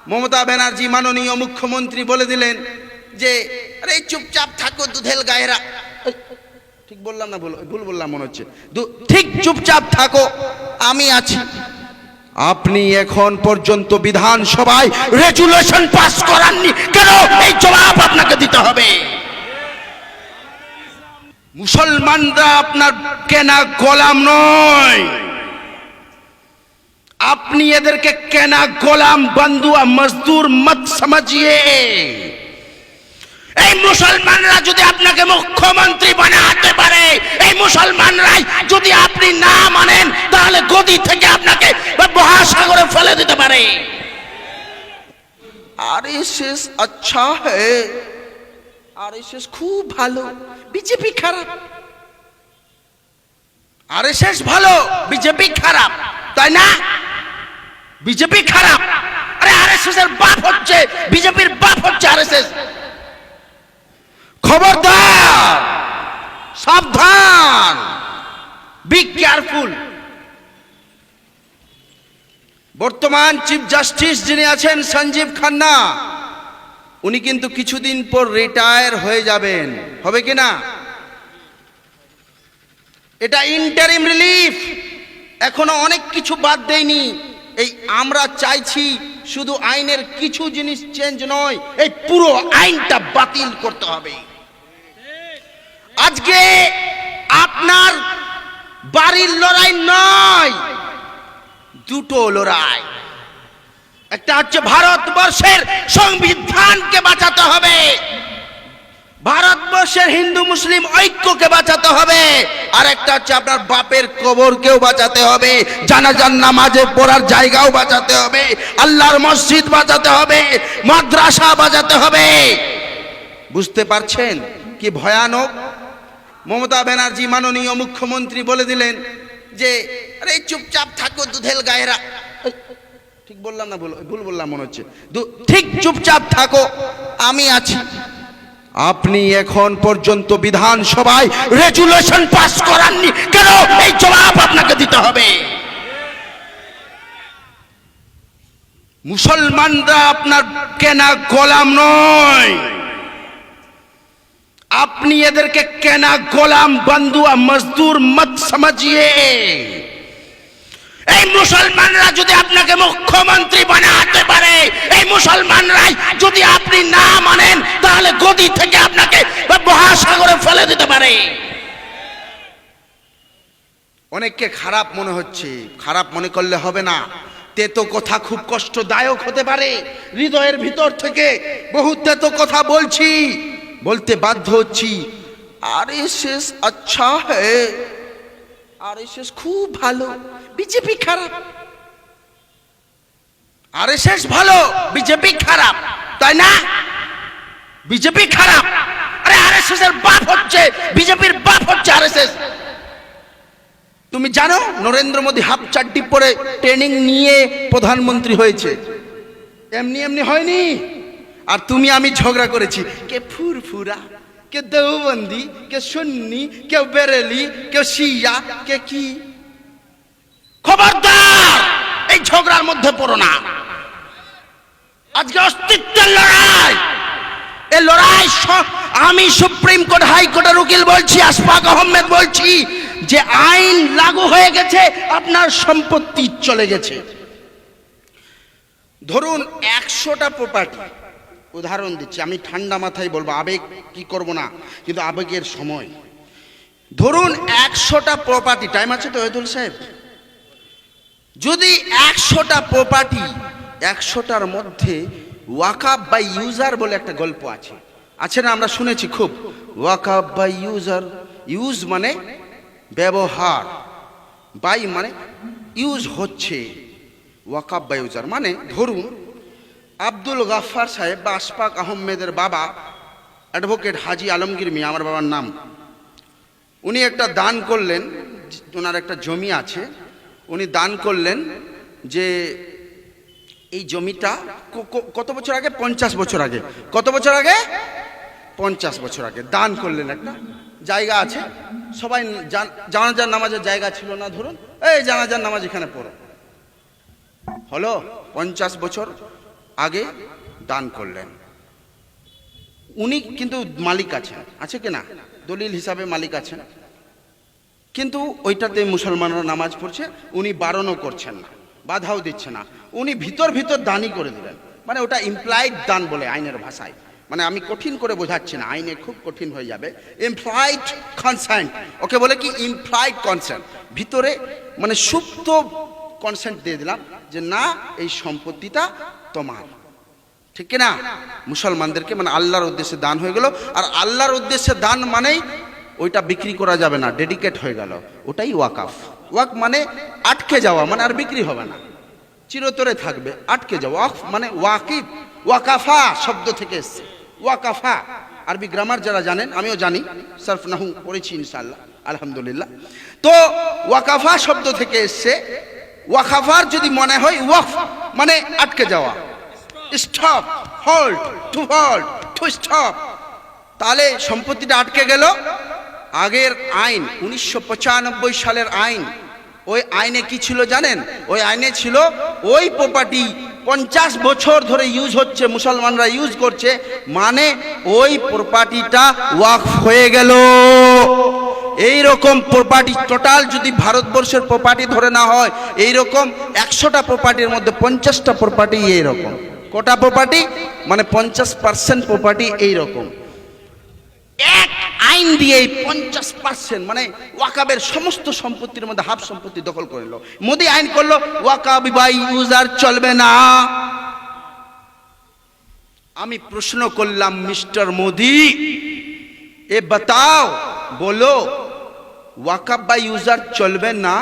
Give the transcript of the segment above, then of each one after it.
মমতা ব্যানার্জি মাননীয় মুখ্যমন্ত্রী বলে দিলেন যে আরে চুপচাপ থাকো দুধেল গায়েরা। ঠিক বললাম না ভুল বললাম মনে হচ্ছে? ঠিক চুপচাপ থাকো, আমি আছি। আপনি এখন পর্যন্ত বিধানসভায় রেজুলেশন পাস করাননি কেন? এই জবাব আপনাকে দিতে হবে। মুসলমানরা আপনার কেনা গোলাম নয়, আপনি এদেরকে কেনা গোলাম বন্ধুয়া মজদুর মত সমঝিয়ে। এই মুসলমানরা যদি আপনাকে মুখ্যমন্ত্রী বানাতে পারে, এই মুসলমানরাই যদি আপনি না মানেন, তাহলে গদি থেকে আপনাকে মহাসাগরে ফেলে দিতে পারে। আরএসএস আচ্ছা হ্যায়, আরএসএস খুব ভালো, বিজেপি খারাপ। আরএসএস ভালো, বিজেপি খারাপ, তাই না? বিজেপি খারাপ, আরে আরএসএস এর বাপ হচ্ছে, বিজেপির বাপ হচ্ছে আরএসএস। খবরদার, সাবধান, বি কেয়ারফুল। বর্তমান চিফ জাস্টিস যিনি আছেন সঞ্জীব খান্না, উনি কিন্তু কিছুদিন পর রিটায়ার হয়ে যাবেন, হবে কি না? এটা ইন্টারিম রিলিফ, এখনো অনেক কিছু বাদ দেয়নি। এই আমরা চাইছি শুধু আইনের কিছু জিনিস চেঞ্জ নয়, এই পুরো আইনটা বাতিল করতে হবে। আজকে আপনার বাড়ির লড়াই নয়, দুটো লড়াই। একটা হচ্ছে ভারতবর্ষের সংবিধানকে বাঁচাতে হবে, ভারতবর্ষের হিন্দু মুসলিম ঐক্যকে বাঁচাতে হবে, আর একটা হচ্ছে আপনার বাপের কবরকেও বাঁচাতে হবে, জানাজার নামাজে পড়ার জায়গাও বাঁচাতে হবে, আল্লাহর মসজিদ বাঁচাতে হবে, মাদ্রাসা বাঁচাতে হবে। বুঝতে পারছেন কি ভয়ানক? মমতা ব্যানার্জি মাননীয় মুখ্যমন্ত্রী বলে দিলেন যে আরে চুপচাপ থাকো দুধেল গায়েরা। ঠিক বললাম না ভুল বললাম মনে হচ্ছে? ঠিক চুপচাপ থাকো, আমি আছি। আপনি এখন পর্যন্ত বিধানসভায় রেজুলেশন পাস করাননি কেন? এই জবাব আপনাকে দিতে হবে। মুসলমানরা আপনার কেনা গোলাম নয়, আপনি এদেরকে কেনা গোলাম বন্ধুয়া মজদুর মত সমঝিয়ে। এই মুসলমানরা যদি আপনাকে মুখ্যমন্ত্রী বানাতে পারে, এই মুসলমানরাই যদি আপনি না মানেন, তাহলে গদি থেকে আপনাকে মহাসাগরে ফেলে দিতে পারে। অনেককে খারাপ মনে হচ্ছে, খারাপ মনে করলে হবে না। তেতো কথা খুব কষ্টদায়ক হতে পারে, হৃদয়ের ভিতর থেকে বহু তেতো কথা বলছি, বলতে বাধ্য হচ্ছি। আরএসএস আচ্ছা হ্যায়, আরএসএস খুব ভালো, বিজেপি খারাপ। আরএসএস ভালো, বিজেপি খারাপ, তাই না? বিজেপি খারাপ, আরে আরএসএস এর বাপ হচ্ছে, বিজেপির বাপ হচ্ছে আরএসএস। তুমি জানো নরেন্দ্র মোদী হাফ চাড্ডি পরে ট্রেনিং নিয়ে প্রধানমন্ত্রী হয়েছে, এমনি এমনি হয়নি। আর তুমি আমি ঝগড়া করেছি, কে ফুরফুরা, কে দেওবন্দি, কে সুন্নি, কেউ বেরেলি, কেউ শিয়া, কে কি। খবরদার, এই ঝগড়ার মধ্যে পড়ো না। আজকে অস্তিত্বের লড়াই, এই লড়াই আমি সুপ্রিম কোর্ট হাইকোর্টের উকিল বলছি, আশফাক আহমেদ বলছি, যে আইন লাগু হয়ে গেছে, আপনার সম্পত্তি চলে গেছে। ধরুন 100টা প্রপার্টি, উদাহরণ দিচ্ছি, আমি ঠান্ডা মাথায় বলবো, আবেগ কি করব না, কিন্তু আবেগের সময়। ধরুন 100টা প্রপার্টি, টাইম আছে তো ওয়েদুল সাহেব? যদি 100টা প্রপার্টি, 100টার মধ্যে ওয়াকাফ বাই ইউজার বলে একটা গল্প আছে না? আমরা শুনেছি খুব, ওয়াকাফ বাই ইউজার। ইউজ মানে ব্যবহার, বাই মানে ইউজ হচ্ছে, ওয়াকাফ বাই ইউজার মানে ধরুন আব্দুল গাফফার সাহেব বা আশফাক আহমেদের বাবা অ্যাডভোকেট হাজি আলমগীর মিয়া, আমার বাবার নাম, উনি একটা দান করলেন, ওনার একটা জমি আছে, উনি দান করলেন যে এই জমিটা কত বছর আগে? 50 বছর আগে। কত বছর আগে? 50 বছর আগে দান করলেন। একটা জায়গা আছে, সবাই জানাজার নামাজের জায়গা ছিল না, ধরুন এই জানাজার নামাজ এখানে পড়ো, হলো 50 বছর আগে দান করলেন। উনি কিন্তু মালিক আছেন, আছে কি না, দলিল হিসাবে মালিক আছেন, কিন্তু ওইটাতে মুসলমানরা নামাজ পড়ছে, উনি বারণও করছেন না, বাধাও দিচ্ছে না, উনি ভিতর ভিতর দানই করে দিলেন। মানে ওটা ইমপ্লাইড দান বলে আইনের ভাষায়, মানে আমি কঠিন করে বোঝাচ্ছি না, আইনে খুব কঠিন হয়ে যাবে। ইমপ্লাইড কনসেন্ট, ওকে বলে কি ইমপ্লাইড কনসেন্ট, ভিতরে মানে সুপ্ত কনসেন্ট দিয়ে দিলাম যে না এই সম্পত্তিটা তোমার, ঠিক না। মুসলমানদেরকে মানে আল্লাহর উদ্দেশ্যে দান হয়ে গেল। আর আল্লাহর উদ্দেশ্যে দান মানেই ওইটা বিক্রি করা যাবে না, ডেডিকেট হয়ে গেল, ওটাই ওয়াকাফ। ওয়াক মানে আটকে যাওয়া, মানে আর বিক্রি হবে না, চিরতরে থাকবে, আটকে যাওয়া। ওয়াকফ মানে ওয়াকিফ, ওয়াকাফা শব্দ থেকে এসছে, ওয়াকাফা। আরবি গ্রামার যারা জানেন, আমিও জানি, সরফ নাহু পড়েছি ইনশাআল্লাহ, আলহামদুলিল্লাহ। তো ওয়াকাফা শব্দ থেকে এসছে। ওয়াকাফার যদি মনে হয় ওয়াকফ মানে আটকে যাওয়া, stop, hold, to hold, to stop, তাহলে সম্পত্তিটা আটকে গেল। আগের আইন 1995 সালের আইন, ওই আইনে কি ছিল জানেন? ওই আইনে ছিল ওই প্রপার্টি 50 বছর ধরে ইউজ হচ্ছে, মুসলমানরা ইউজ করছে, মানে ওই প্রপার্টিটা ওয়াকফ হয়ে গেল। এই রকম প্রপার্টি টোটাল যদি ভারতবর্ষের প্রপার্টি ধরে না হয়, এই রকম 100টা প্রপার্টির মধ্যে 50টা প্রপার্টি এইরকম। কোটা প্রপার্টি মানে 50% প্রপার্টি এইরকম। এক আইন দিয়ে 50% মানে ওয়াকাবের সমস্ত সম্পত্তির মধ্যে হাফ সম্পত্তি দখল করে নিল। মোদি আইন করলো ওয়াকাব বাই ইউজার চলবে না। আমি প্রশ্ন করলাম, মিস্টার মোদি এ বাতাও, বলো ওয়াকাব বাই ইউজার চলবে না?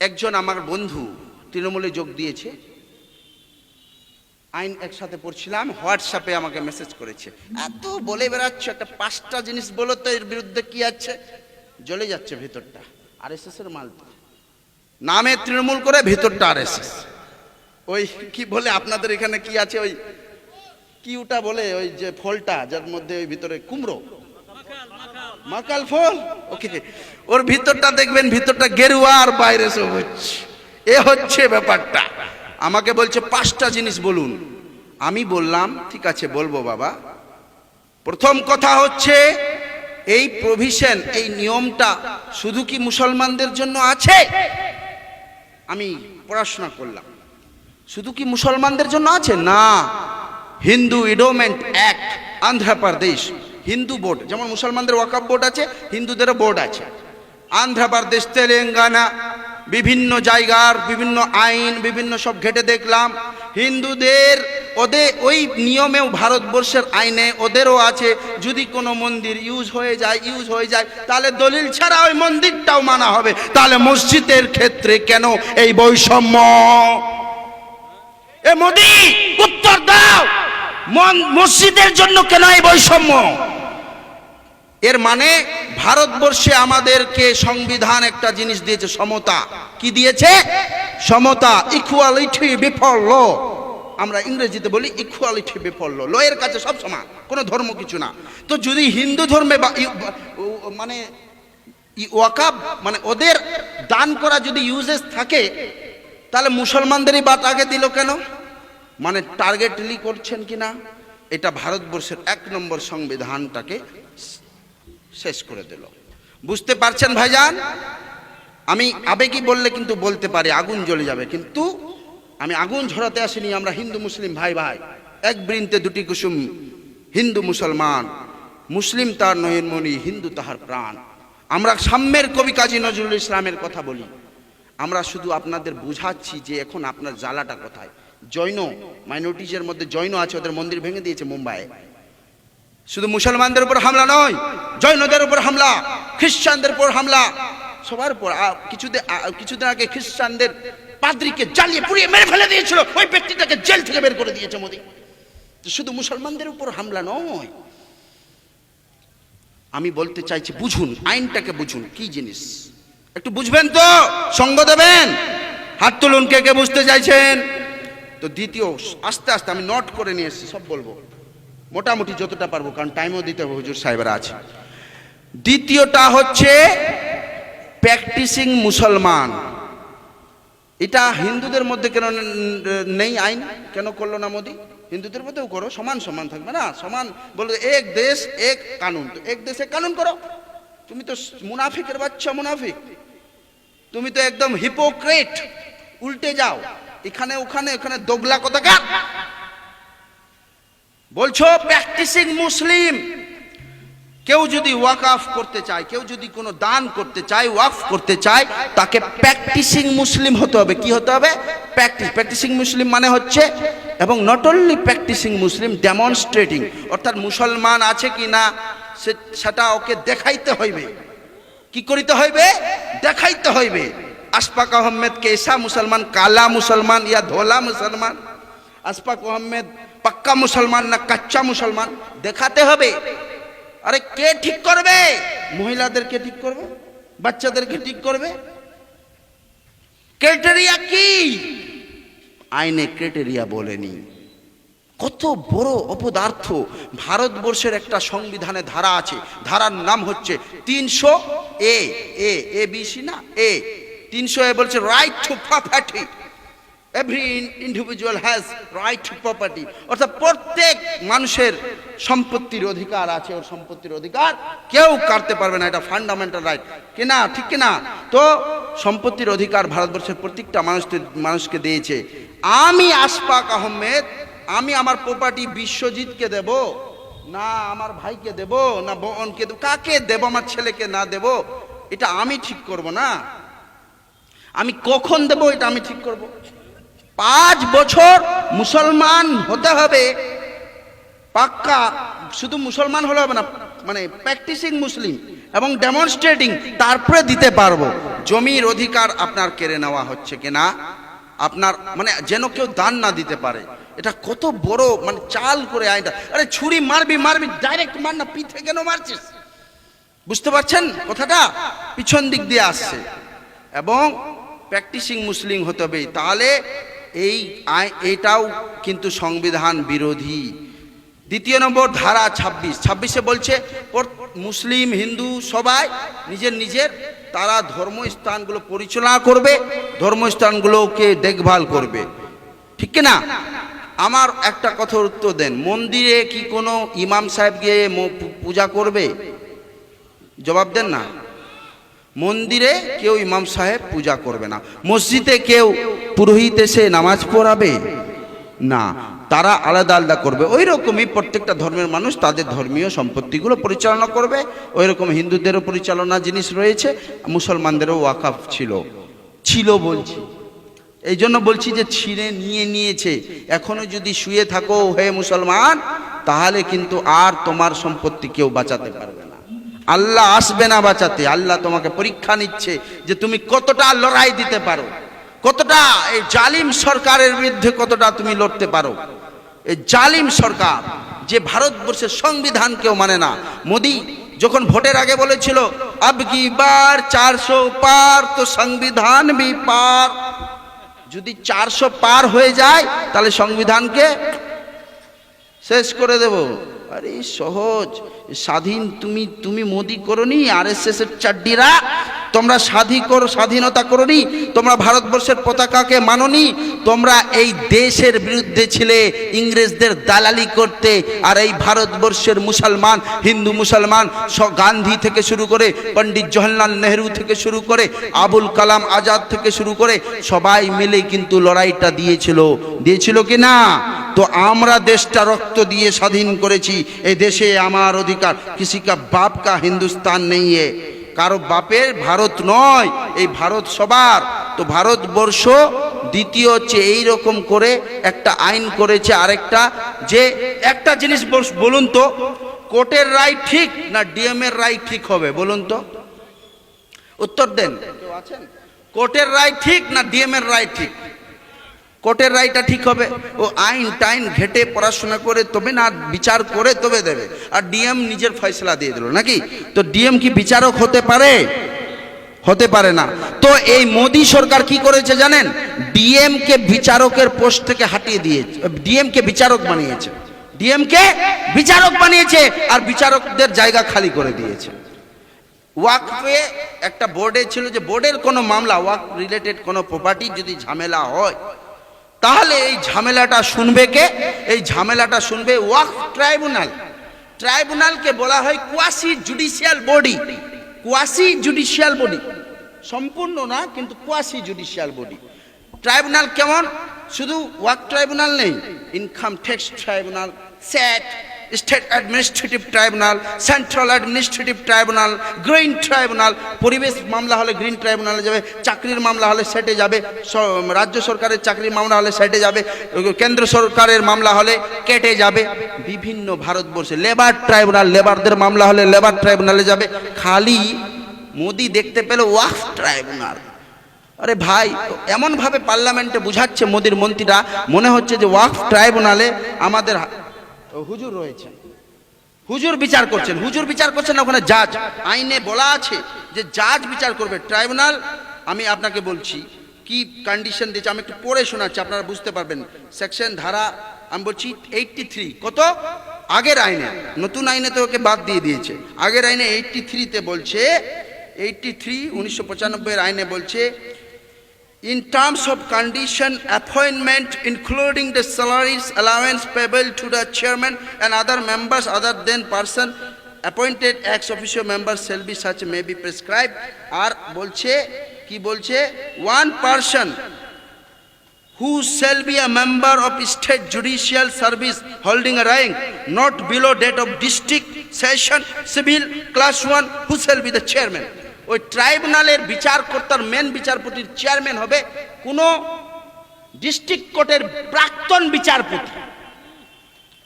একজন আমার বন্ধু তৃণমূলে যোগ দিয়েছে, আইন একসাথে পড়ছিলাম, হোয়াটসঅ্যাপে আমাকে মেসেজ করেছে, এত বলে বেড়াচ্ছ, একটা 5টা জিনিস বলো তো এর বিরুদ্ধে কি আছে। জ্বলে যাচ্ছে ভেতরটা, আরএসএস এর মাল তো, নামে তৃণমূল করে ভেতরটা আরএসএস। ওই কি বলে আপনাদের এখানে কি আছে, ওই কি ওটা বলে, ওই যে ফলটা যার মধ্যে ওই ভিতরে কুমড়ো, মাকাল ফল, ওকে, ওর ভিতরটা দেখবেন, ভিতরটা গেরুয়া আর বাইরে সবুজ। এ হচ্ছে ব্যাপারটা। আমাকে বলছে 5টা জিনিস বলুন। আমি বললাম ঠিক আছে বলবো বাবা। প্রথম কথা হচ্ছে এই প্রভিশন, এই নিয়মটা শুধু কি মুসলমানদের জন্য আছে? আমি পড়াশোনা করলাম, শুধু কি মুসলমানদের জন্য আছে? না। Hindu endowment act, Andhra Pradesh Hindu board, যেমন মুসলমানদের ওয়াকফ বোর্ড আছে, হিন্দুদেরও বোর্ড আছে। অন্ধ্রপ্রদেশ, তেলেঙ্গানা, বিভিন্ন জায়গার বিভিন্ন আইন, বিভিন্ন সব ঘেটে দেখলাম, হিন্দুদের ওদের ওই নিয়মেও ভারতবর্ষের আইনে ওদেরও আছে। যদি কোনো মন্দির ইউজ হয়ে যায় তাহলে দলিল ছাড়া ওই মন্দিরটাও মানা হবে। তাহলে মসজিদের ক্ষেত্রে কেন এই বৈষম্য? এ মোদি উত্তর দাও, মসজিদের জন্য কেন এই বৈষম্য? এর মানে ভারতবর্ষে আমাদেরকে সংবিধান একটা জিনিস দিয়েছে, সমতা। কি দিয়েছে? সমতা, ইকুয়ালিটি বিফোর ল। আমরা ইংরেজিতে বলি ইকুয়ালিটি বিফোর ল, ল এর কাছে সব সমান, কোনো ধর্ম কিছু না। তো যদি হিন্দু ধর্মে মানে ওয়াকাব মানে ওদের দান করা যদি ইউজেস থাকে, তাহলে মুসলমানদেরই বাদ আগে দিল কেন? মানে টার্গেটলি করছেন কিনা? এটা ভারতবর্ষের 1 নম্বর সংবিধানটাকে শেষ করে দিল। বুঝতে পারছেন ভাইজান? আমি আবেগী বললে কিন্তু বলতে পারি, আগুন জ্বলে যাবে, কিন্তু আমি আগুন ঝরাতে আসিনি। আমরা হিন্দু মুসলিম ভাই ভাই, এক বৃন্তে দুটি কুসুম, হিন্দু মুসলমান, মুসলিম তার নয়ন মণি, হিন্দু তাহার প্রাণ। আমরা সাম্যের কবি কাজী নজরুল ইসলামের কথা বলি। আমরা শুধু আপনাদের বুঝাচ্ছি যে এখন আপনার জ্বালাটা কোথায়। জৈন মাইনরিটিজের মধ্যে জৈন আছে, ওদের মন্দির ভেঙে দিয়েছে মুম্বাইয়ে। শুধু মুসলমানদের উপর হামলা নয়, জৈনদের উপর হামলা, খ্রিস্টানদের উপর হামলা, সবার উপর। কিছুদিন আগে খ্রিস্টানদের পাদ্রীকে জ্বালিয়ে পুড়িয়ে মেরে ফেলে দিয়েছিল, ওই ব্যক্তিটাকে জেল থেকে বের করে দিয়েছে মোদি। শুধু মুসলমানদের উপর হামলা নয়। আমি বলতে চাইছি বুঝুন, আইনটাকে বুঝুন কি জিনিস, একটু বুঝবেন তো, সঙ্গ দেবেন। হাত তুলুন কে কে বুঝতে চাইছেন। তো দ্বিতীয়, আস্তে আস্তে আমি নোট করে নিয়ে এসেছি, সব বলবো মোটামুটি যতটা পারবো, কারণ টাইমও দিতে হবে, হুজুর সাহেবরা আছে। দ্বিতীয়টা হচ্ছে প্র্যাকটিসিং মুসলমান। এটা হিন্দুদের মধ্যে কেন নেই আইন? কেন করলো না মোদি? হিন্দুদের মধ্যেও করো, সমান সমান থাকবে না, সমান বলবে এক দেশ এক কানুন, তো এক দেশে কানুন করো। তুমি তো মুনাফিকের বাচ্চা, মুনাফিক, তুমি তো একদম হিপোক্রেট, উল্টে যাও, এখানে ওখানে ওখানে দোগলা কোথাকার। বলছো প্র্যাকটিসিং মুসলিম, কেউ যদি ওয়াকফ করতে চায়, কেউ যদি কোনো দান করতে চায়, ওয়াকফ করতে চায়, তাকে প্র্যাকটিসিং মুসলিম হতে হবে। কি হতে হবে? প্র্যাকটিসিং মুসলিম মানে হচ্ছে, এবং not only practising Muslim, demonstrating, অর্থাৎ মুসলমান আছে কি না সেটা ওকে দেখাইতে হইবে। কি করিতে হইবে? দেখাইতে হইবে। আশফাক আহমেদ কেসা মুসলমান, কালা মুসলমান ইয়া ধোলা মুসলমান? আশফাক আহমেদ পাক্কা মুসলমান না কাচ্চা মুসলমান? দেখাতে হবে। আরে কে ঠিক করবে? মহিলাদেরকে ঠিক করবে, বাচ্চাদেরকে ঠিক করবে। ক্রাইটেরিয়া কি? আইনে ক্রাইটেরিয়া বলেনি। কত বড় অপদার্থ! ভারতবর্ষের একটা সংবিধানে ধারা আছে, ধারার নাম হচ্ছে 300 এ, এ বি সি না, এ 300 এ বলছে right two property. Every individual has right two property, অর্থাৎ প্রত্যেক মানুষের সম্পত্তির অধিকার আছে, ওর সম্পত্তির অধিকার কেউ কাটতে পারবে না, এটা ফান্ডামেন্টাল রাইট কিনা? ঠিক কিনা? তো সম্পত্তির অধিকার ভারতবর্ষের প্রত্যেকটা মানুষকে দিয়েছে। আমি আশফাক আহমেদ, আমি আমার প্রপার্টি বিশ্বজিৎকে দেব না, আমার ভাইকে দেব না, বোনকে দেব, কাকে দেব, আমার ছেলেকে না দেব, এটা আমি ঠিক করব না। আমি কখন দেব এটা আমি ঠিক করব। 5 বছর মুসলমান হতে হবে পাক্কা, শুধু মুসলমান হলে হবে না, মানে প্র্যাকটিসিং মুসলিম এবং ডেমনস্ট্রেটিং, তারপরে দিতে পারবো। জমির অধিকার আপনার কেড়ে নেওয়া হচ্ছে কিনা, আপনার মানে যেন কেউ দান না দিতে পারে। এটা কত বড় মানে চাল করে আইনটা। আরে ছুরি মারবি, ডাইরেক্ট মার না, পিঠে কেন মারছিস? বুঝতে পারছেন কথাটা? পিছন দিক দিয়ে আসছে। এবং প্র্যাকটিসিং মুসলিম হতে হবে, তাহলে এইটাও কিন্তু সংবিধান বিরোধী। 2 নম্বর ধারা 26 বলছে মুসলিম হিন্দু সবাই নিজের নিজের তারা ধর্মস্থানগুলো পরিচালনা করবে, ধর্মস্থানগুলোকে দেখভাল করবে। ঠিক না? আমার একটা কথার উত্তর দেন, মন্দিরে কি কোনো ইমাম সাহেব গিয়ে পূজা করবে? জবাব দেন না। মন্দিরে কেউ ইমাম সাহেব পূজা করবে না। মসজিদে কেউ পুরোহিত এসে নামাজ পড়াবে না, তারা আলাদা আলাদা করবে। ওই রকমই প্রত্যেকটা ধর্মের মানুষ তাদের ধর্মীয় সম্পত্তিগুলো পরিচালনা করবে। ওই রকম হিন্দুদেরও পরিচালনা জিনিস রয়েছে, মুসলমানদেরও ওয়াকফ ছিল বলছি, এই জন্য বলছি যে ছিঁড়ে নিয়েছে। এখনো যদি শুয়ে থাকো হে মুসলমান, তাহলে কিন্তু আর তোমার সম্পত্তি কেউ বাঁচাতে পারবে না। আল্লাহ আসবে না বাঁচাতে। আল্লাহ তোমাকে পরীক্ষা নিচ্ছে যে তুমি কতটা লড়াই দিতে পারো, কতটা এই জালিম সরকারের বিরুদ্ধে কতটা তুমি লড়তে পারো। এই জালিম সরকার যে ভারতবর্ষের সংবিধানকেও মানে না। মোদি যখন ভোটের আগে বলেছিল আব কি বার 400 পার তো সংবিধান ভি পার, যদি 400 পার হয়ে যায় তাহলে সংবিধানকে শেষ করে দেব। আরে সহজ, স্বাধীন তুমি মোদি করনি, আরএসএস এর চাড্ডিরা তোমরা স্বাধীনতা করনি, তোমরা ভারতবর্ষের পতাকাকে মাননি, তোমরা এই দেশের বিরুদ্ধে ছিলে ইংরেজদের দালালি করতে। আর এই ভারতবর্ষের মুসলমান, হিন্দু মুসলমান, গান্ধী থেকে শুরু করে পণ্ডিত জওহরলাল নেহরু থেকে শুরু করে আবুল কালাম আজাদ থেকে শুরু করে সবাই মিলে কিন্তু লড়াইটা দিয়েছিল কি না? তো আমরা দেশটা রক্ত দিয়ে স্বাধীন করেছি। এই দেশে আমার অধিকার, কিসি কা বাপ কা হিন্দুস্তান নেই, কারো বাপের ভারত নয়, এই ভারত সবার। তো ভারতবর্ষ দ্বিতীয় হচ্ছে এইরকম করে একটা আইন করেছে। আরেকটা যে একটা জিনিস বলুন তো, কোর্টের রায় ঠিক না ডিএম এর রায় ঠিক হবে? বলুন তো, উত্তর দেন। কেউ আছেন? কোর্টের রায় ঠিক না ডিএম এর রায় ঠিক? কোর্টের রায়টা ঠিক হবে। ও আইন টাইন ঘেটে পড়াশোনা করে তবে না, বিচার করে তবে দেবে। আর ডিএম নিজের ফয়সলা দিয়ে দিল নাকি? তো ডিএম কি বিচারক হতে পারে না। তো এই মোদি সরকার কি করেছে জানেন? ডিএম কে বিচারকের পোস্ট থেকে হাটিয়ে দিয়েছে, ডিএম কে বিচারক বানিয়েছে আর বিচারকদের জায়গা খালি করে দিয়েছে। ওয়াকফে একটা বোর্ডে ছিল যে বোর্ডের কোনো মামলা ওয়াকফ রিলেটেড কোনো প্রপার্টি যদি ঝামেলা হয় তাহলে এই ঝামেলাটা শুনবে কে? এই ঝামেলাটা শুনবে ওয়াকফ ট্রাইব্যুনাল। ট্রাইব্যুনালকে বলা হয় quasi judicial body. Quasi judicial body, সম্পূর্ণ না কিন্তু কোয়াসি জুডিশিয়াল বডি। ট্রাইব্যুনাল কেমন? শুধু ওয়াকফ ট্রাইব্যুনাল নেই, income tax tribunal, SAT, state administrative tribunal, central administrative tribunal, green tribunal. পরিবেশ মামলা হলে গ্রিন ট্রাইব্যুনালে যাবে, চাকরির মামলা হলে সেটে যাবে, রাজ্য সরকারের চাকরির মামলা হলে সেটে যাবে, কেন্দ্র সরকারের মামলা হলে কেটে যাবে। বিভিন্ন ভারতবর্ষে লেবার ট্রাইব্যুনাল, লেবারদের মামলা হলে লেবার ট্রাইব্যুনালে যাবে। খালি মোদি দেখতে পেল ওয়াকফ ট্রাইব্যুনাল। আরে ভাই, এমনভাবে পার্লামেন্টে বুঝাচ্ছে মোদির মন্ত্রীরা, মনে হচ্ছে যে ওয়াকফ ট্রাইব্যুনালে আমাদের হুজুর রয়েছে, হুজুর বিচার করছেন। হুজুর বিচার করছেন না, ওখানে জাজ। আইনে বলা আছে যে জাজ বিচার করবে। ট্রাইব্যুনাল, আমি আপনাকে বলছি কি কন্ডিশন দিয়েছে, আমি একটু পড়ে শোনাচ্ছি, আপনারা বুঝতে পারবেন। সেকশন ধারা আমি বলছি 83, কত? আগের আইনে, নতুন আইনে তো ওকে বাদ দিয়ে দিয়েছে। আগের আইনে 83-তে বলছে, 83 1995 আইনে বলছে, in terms of condition appointment including the salaries allowance payable to the chairman and other members other than person appointed ex officio members shall be such may be prescribed। আর বলছে কি বলছে, one person who shall be a member of state judicial service holding a rank not below that of district session civil class 1 who shall be the chairman। ওই ট্রাইব্যুনালের বিচারকর্তার main বিচারপতির chairman হবে কোনো district কোর্টের প্রাক্তন বিচারপতি।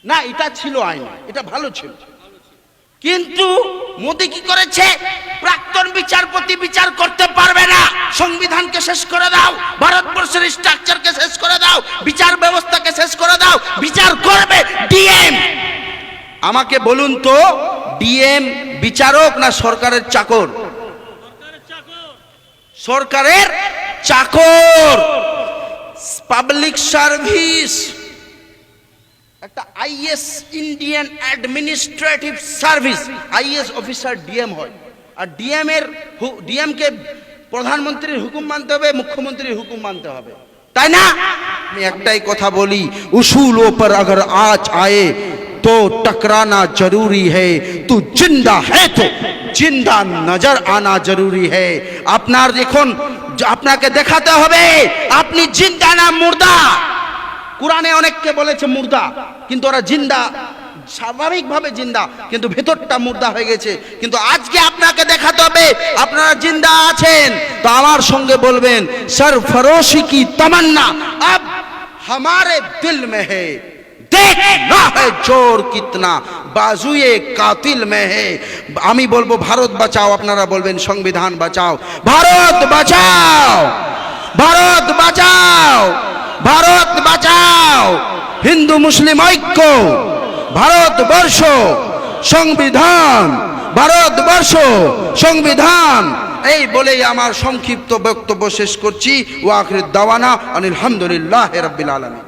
না, এটা ছিল আইন, এটা ভালো ছিল। কিন্তু মোদি কি করেছে? প্রাক্তন বিচারপতি বিচার করতে পারবে না। সংবিধানকে শেষ করে দাও, ভারতবর্ষের স্ট্রাকচারকে শেষ করে দাও, বিচার ব্যবস্থাকে শেষ করে দাও। বিচার করবে ডিএম। আমাকে বলুন তো, ডিএম বিচারক না সরকারের চাকর? সরকারের চাকর। Public service. একটা IAS, Indian administrative service, IAS officer DM হয়। আর ডিএম কে প্রধানমন্ত্রীর হুকুম মানতে হবে, মুখ্যমন্ত্রীর হুকুম মানতে হবে, তাই না? আমি একটাই কথা বলি, উসুলোं पर अगर आज आए तो टकराना जरूरी है, तू जिंदा है तो जिंदा नजर आना जरूरी है। আপনার এখন আপনাকে দেখাতে হবে আপনি জিন্দা না মুর্দা। কুরআনে অনেককে বলেছে মুর্দা, কিন্তু ওরা জিন্দা, স্বাভাবিকভাবে জিন্দা, কিন্তু ভেতরটা মুর্দা হয়ে গেছে। কিন্তু আজকে আপনাকে দেখাতে হবে আপনারা জিন্দা আছেন। তো আমার সঙ্গে বলবেন, সরফরোশি কি তমন্না अब हमारे दिल में है, देखना है जोर कितना बाजुए कातिल में है। আমি বলবো ভারত বাঁচাও, আপনারা বলবেন সংবিধান বাঁচাও। ভারত বাঁচাও, ভারত বাঁচাও, ভারত বাঁচাও। হিন্দু মুসলিম ঐক্য, ভারতবর্ষ সংবিধান, ভারতবর্ষ সংবিধান। এই বলেই আমার সংক্ষিপ্ত বক্তব্য শেষ করছি। ওয়া আখিরু দাওয়ানা আলহামদুলিল্লাহি রাব্বিল আলামিন।